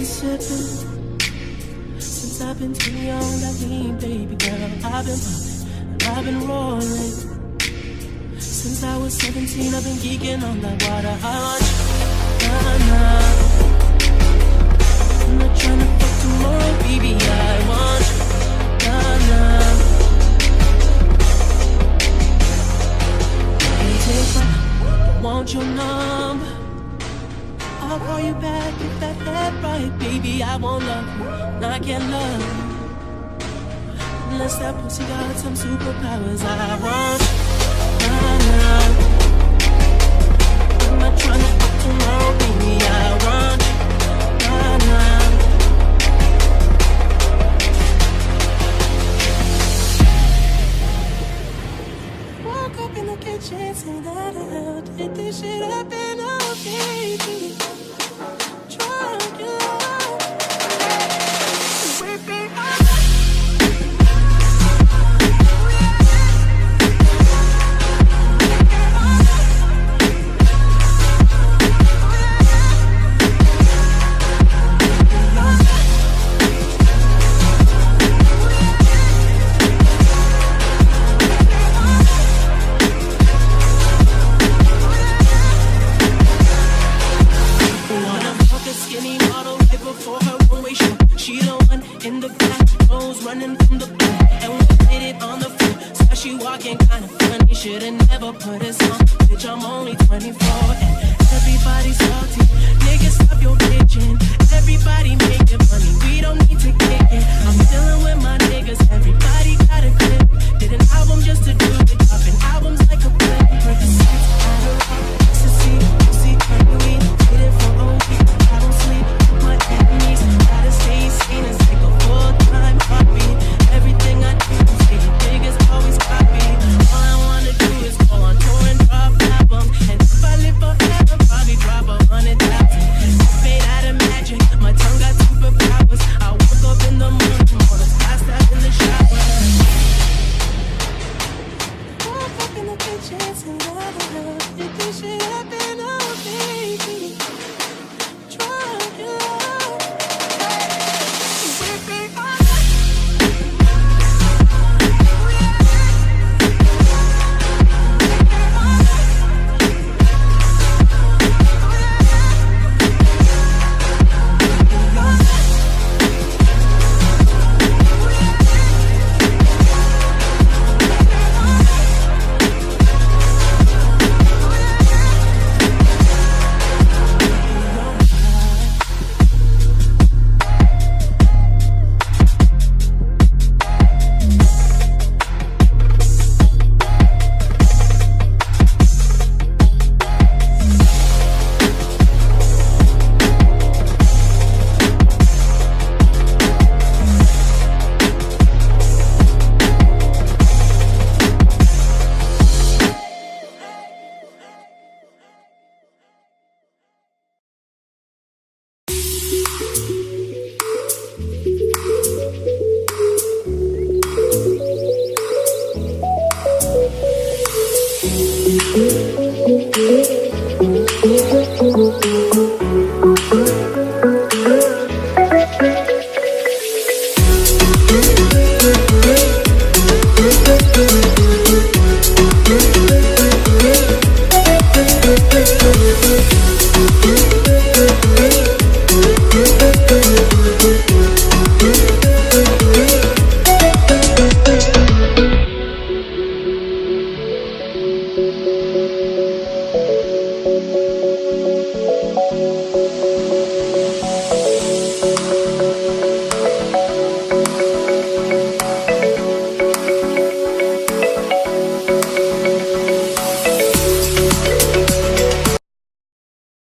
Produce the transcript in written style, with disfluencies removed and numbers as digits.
sipping. Since I've been too young, that lean, baby girl. I've been popping, and I've been rolling. Since I was 17, I've been geeking on that water. I want you, nah. I'm not trying to fuck tomorrow, baby. I want you, nah. Can't take my, don't want your number. I'll call you back if that head right, baby. I won't love you, and I can't love you unless that pussy got some superpowers. I want you, nah. I'm not trying to fuck tomorrow, baby. I want you, nah. Woke up in the kitchen, say that I'll take this shit up and I'll baby. Drunk in love, whip it up. Running from the back, and we did it on the floor. So she walking kind of funny, should've never put us